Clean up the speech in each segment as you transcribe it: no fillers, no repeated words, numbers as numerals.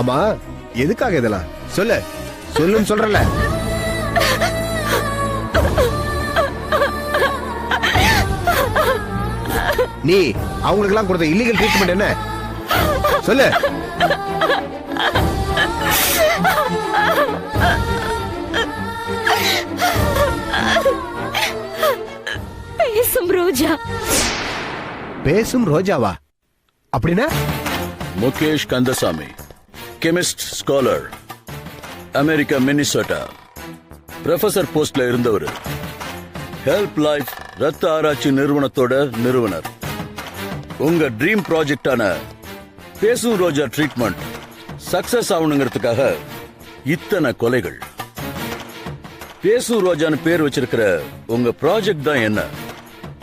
ஆமா, எதுக்காக இதெல்லாம் சொல்லு, சொல்லுன்னு சொல்றல. நீ அவங்களுக்கு எல்லாம் கொடுத்த இல்லீகல் ட்ரீட்மெண்ட் என்ன சொல்லு. பேசும் ரோஜா. பேசும் ரோஜாவா? அப்படின்னா? Mukesh Kandasamy, chemist, scholar, America, Minnesota, professor போஸ்ட்ல இருந்தவர். ஹெல்ப் லைஃப் ரத்த ஆராய்ச்சி நிறுவனத்தோட நிறுவனர். உங்க ட்ரீம் ப்ராஜெக்டான பேசும் ரோஜா ட்ரீட்மெண்ட் சக்சஸ் ஆகணுங்கிறதுக்காக இத்தனை கொலைகள். பேசும் ரோஜான்னு பேர் வச்சிருக்கிற உங்க ப்ராஜெக்ட் தான் என்ன,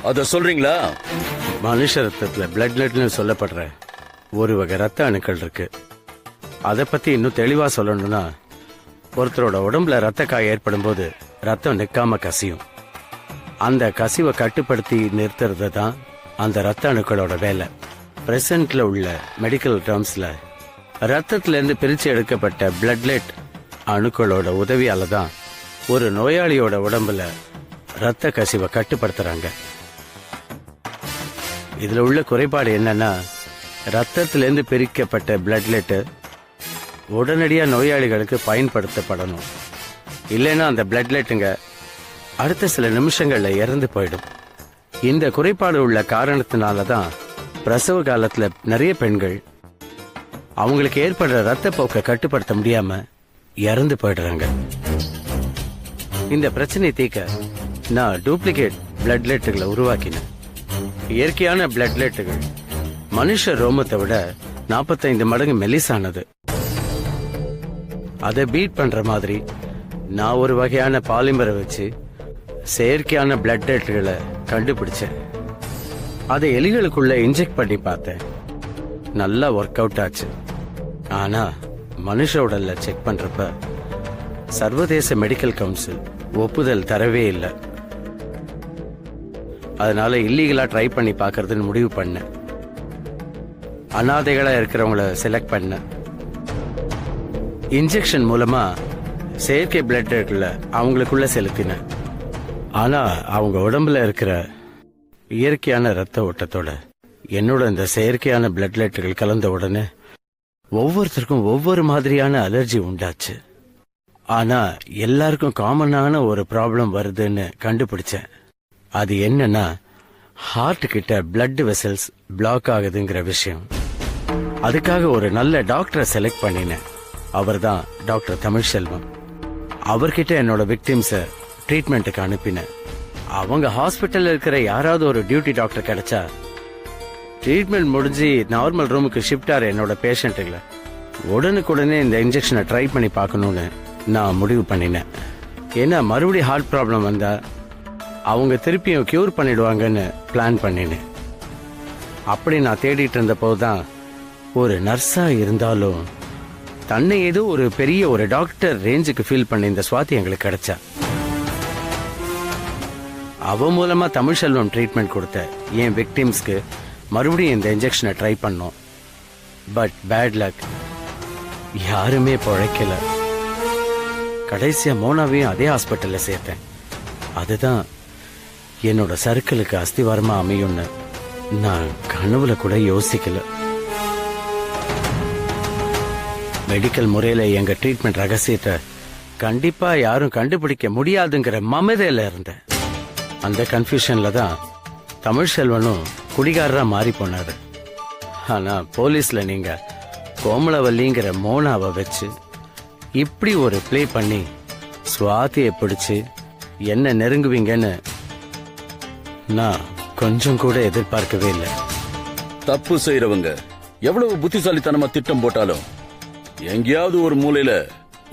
அத சொல்றீங்களா? மனுஷ ரத்தத்துல பிளட்லெட்னு சொல்லப்படுற ஒரு வகை ரத்த அணுக்கள் இருக்கு. அதை பத்தி இன்னும் தெளிவா சொல்லணும்னா, ஒருத்தரோட உடம்புல ரத்த காயம் ஏற்படும் போது ரத்தம் நிக்காம கசியும். அந்த கசிவை கட்டுப்படுத்தி நிறுத்துறது தான் அந்த ரத்த அணுக்களோட வேலை. பிரசன்ட்ல உள்ள மெடிக்கல் டேர்ம்ஸ்ல ரத்தத்துல இருந்து பிரிச்சு எடுக்கப்பட்ட பிளட்லெட் அணுக்களோட உதவியால தான் ஒரு நோயாளியோட உடம்புல ரத்த கசிவை கட்டுப்படுத்துறாங்க. இதுல உள்ள குறைபாடு என்னன்னா, ரத்தத்திலிருந்து பிரிக்கப்பட்ட பிளட்லெட் உடனடியா நோயாளிகளுக்கு பயன்படுத்தப்படணும். இல்லைன்னா அந்த பிளட்லெட்டுங்க அடுத்த சில நிமிஷங்கள்ல இறந்து போயிடும். இந்த குறைபாடு உள்ள காரணத்தினாலதான் பிரசவ காலத்துல நிறைய பெண்கள் அவங்களுக்கு ஏற்படுற ரத்த போக்கை கட்டுப்படுத்த முடியாம இறந்து போயிடுறாங்க. இந்த பிரச்சனை தீர்க்க நான் டூப்ளிகேட் பிளட்லெட்டுகளை உருவாக்கினேன். இயற்கையான பிளட்லெட்டுகள் மனுஷ ரோமத்தை விட 45 மடங்கு மெலிசானது. அதை பீட் பண்ற மாதிரி நான் ஒரு வகையான பாலிமரை வச்சு செயற்கையான பிளட்லெட்டுகளை கண்டுபிடிச்சேன். அதை எலிகளுக்குள்ள இன்ஜெக்ட் பண்ணி பார்த்தேன். நல்லா ஒர்க் அவுட் ஆச்சு. ஆனா மனுஷ உடல்ல செக் பண்றப்ப சர்வதேச மெடிக்கல் கவுன்சில் ஒப்புதல் தரவே இல்லை. அதனால இல்லீகலா ட்ரை பண்ணி பார்க்கறதுன்னு முடிவு பண்ணேன். அனாதைகளா இருக்கிறவங்கள செலக்ட் பண்ண இன்ஜெக்ஷன் மூலமா செயற்கை பிளட்ல அவங்களுக்குள்ள செலுத்தினேன். ஆனா அவங்க உடம்புல இருக்கிற இயற்கையான ரத்த ஓட்டத்தோட என்னோட இந்த செயற்கையான பிளட்லெட்டுகள் கலந்த உடனே ஒவ்வொருத்தருக்கும் ஒவ்வொரு மாதிரியான அலர்ஜி உண்டாச்சு. ஆனா எல்லாருக்கும் காமனான ஒரு ப்ராப்ளம் வருதுன்னு கண்டுபிடிச்சேன். அது என்னன்னா, ஹார்ட் கிட்ட பிளட் வெசல்ஸ் பிளாக் ஆகுதுங்கிற விஷயம். அதுக்காக ஒரு நல்ல டாக்டரை செலக்ட் பண்ணினேன். அவர் தான் டாக்டர் தமிழ்செல்வம். அவர்கிட்ட என்னோட விக்டிம்ஸை ட்ரீட்மெண்ட்டுக்கு அனுப்பினேன். அவங்க ஹாஸ்பிட்டல்ல இருக்கிற யாராவது ஒரு டியூட்டி டாக்டர் கிடைச்சா ட்ரீட்மெண்ட் முடிஞ்சு நார்மல் ரூமுக்கு ஷிஃப்ட் ஆகிற என்னோட பேஷண்ட்டுகளை உடனுக்குடனே இந்த இன்ஜெக்ஷனை ட்ரை பண்ணி பார்க்கணும்னு நான் முடிவு பண்ணினேன். ஏன்னா மறுபடியும் ஹார்ட் ப்ராப்ளம் வந்தா அவங்க திருப்பியும் கியூர் பண்ணிடுவாங்கன்னு பிளான் பண்ணினேன். அப்படி நான் தேடிட்டு இருந்த போதுதான் ஒரு நர்ஸா இருந்தாலும் தன்னை ஏதோ ஒரு பெரிய ஒரு டாக்டர் ரேஞ்சுக்கு ஃபீல் பண்ண இந்த சுவாதி எங்களுக்கு கிடைச்சா. அவ மூலமா தமிழ்செல்வம் ட்ரீட்மெண்ட் கொடுத்த என் விக்டிம்ஸ்க்கு மறுபடியும் இந்த இன்ஜெக்ஷனை ட்ரை பண்ணோம். பட் பேட் லக், யாருமே பிழைக்கல. கடைசியா மோனாவையும் அதே ஹாஸ்பிட்டல்ல சேர்த்தேன். அதுதான் என்னோட சர்க்கிளுக்கு அஸ்திவாரமா அமையும்னு நான் கனவுல கூட யோசிக்கல. மெடிக்கல் முறையில எங்க ட்ரீட்மெண்ட் ரகசியத்தை கண்டிப்பா யாரும் கண்டுபிடிக்க முடியாதுங்கிற மமதையில இருந்தேன். அந்த கன்ஃபியூஷன்ல தான் தமிழ்செல்வனும் குடிகாரரா மாறி போனாரு. ஆனா போலீஸ்ல நீங்க கோமலவல்லிங்கிற மோனாவை வச்சு இப்படி ஒரு பிளே பண்ணி சுவாதியை பிடிச்சு என்ன நெருங்குவீங்கன்னு நான் கொஞ்சம் கூட எதிர்பார்க்கவே இல்லை. தப்பு செய்யறவங்க எவ்வளவு புத்திசாலித்தனமா திட்டம் போட்டாலும் எங்கேயாவது ஒரு மூலையில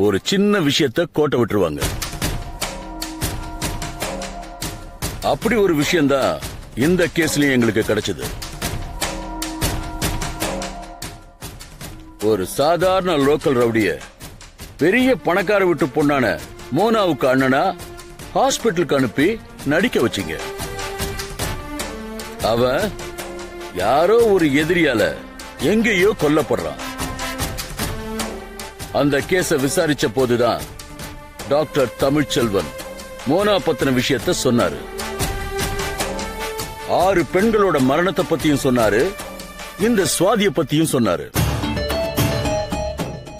ஒரு சின்ன விஷயத்தை கோட்டை விட்டுருவாங்க. அப்படி ஒரு விஷயம்தான் இந்த கேஸ்லயும் எங்களுக்கு கிடைச்சது. ஒரு சாதாரண லோக்கல் ரவுடிய பெரிய பணக்கார வீட்டு பொண்ணான மோனாவுக்கு அண்ணனா ஹாஸ்பிட்டலுக்கு அனுப்பி நடிக்க வச்சீங்க. அவன் யாரோ ஒரு எதிரியால எங்கேயோ கொல்லப்படுறான். அந்த கேஸ விசாரிச்ச போதுதான் டாக்டர் தமிழ்ச்செல்வன் மோனா பத்தின விஷயத்த சொன்னாரு. 6 பெண்களோட மரணத்தை பத்தியும் சொன்னாரு, இந்த சுவாதிய பத்தியும் சொன்னாரு.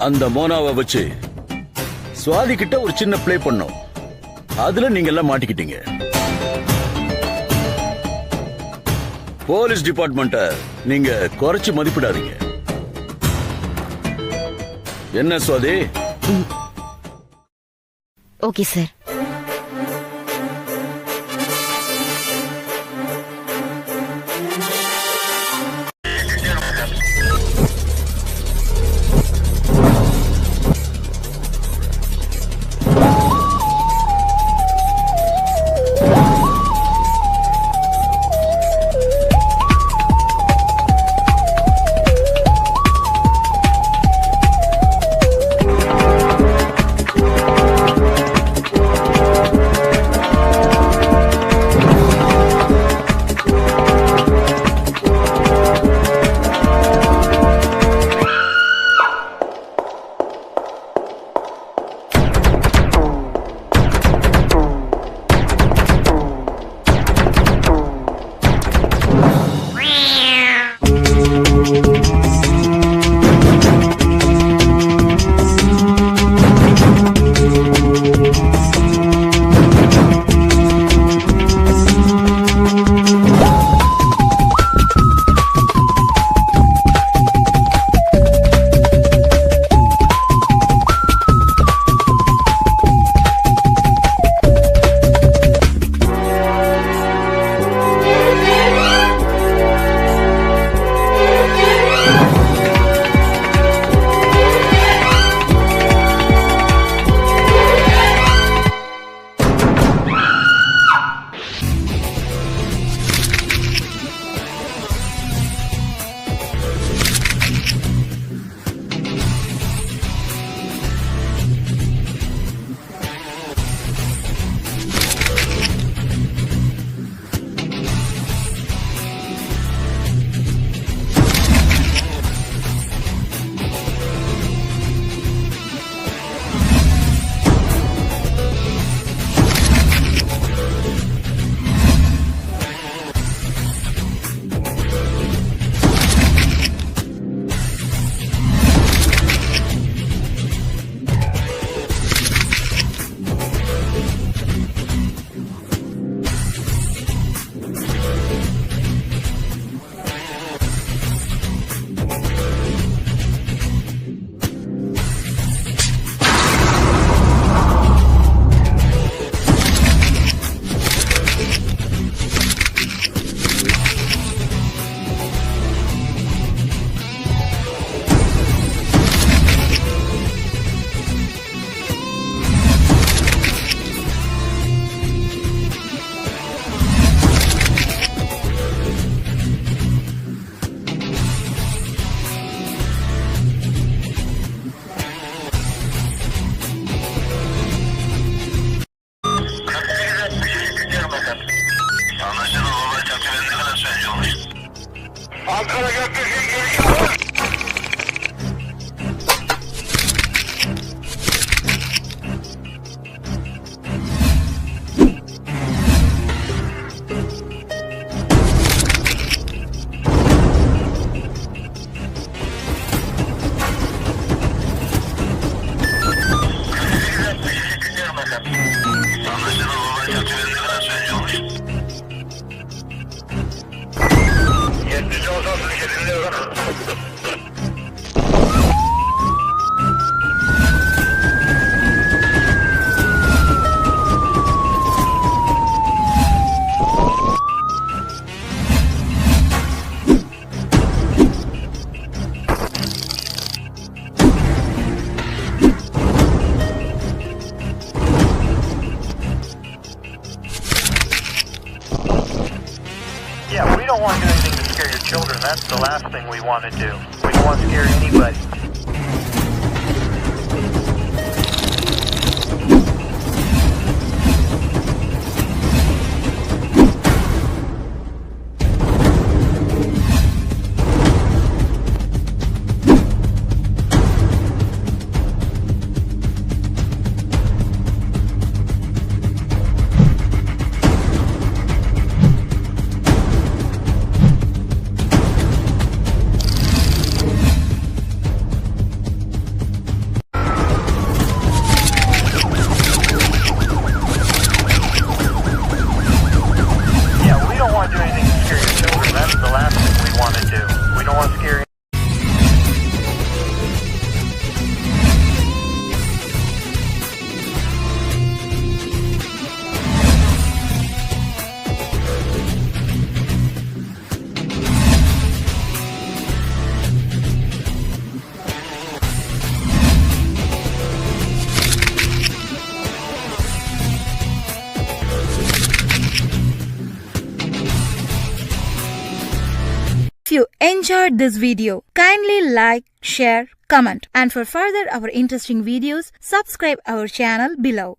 அந்த மோனாவை வச்சு சுவாதி கிட்ட ஒரு சின்ன பிளே பண்ணோம். அதுல நீங்க எல்லாம் மாட்டிக்கிட்டீங்க. போலீஸ் டிபார்ட்மெண்ட்ட நீங்க குறைச்சு மதிப்பிடாதீங்க. என்ன சுவாதி? Okay sir. Yeah, we don't want to do anything to scare your children. That's the last thing we want to do. We don't want to scare anybody. enjoyed this video, kindly like, share, comment, and for further our interesting videos, subscribe our channel below.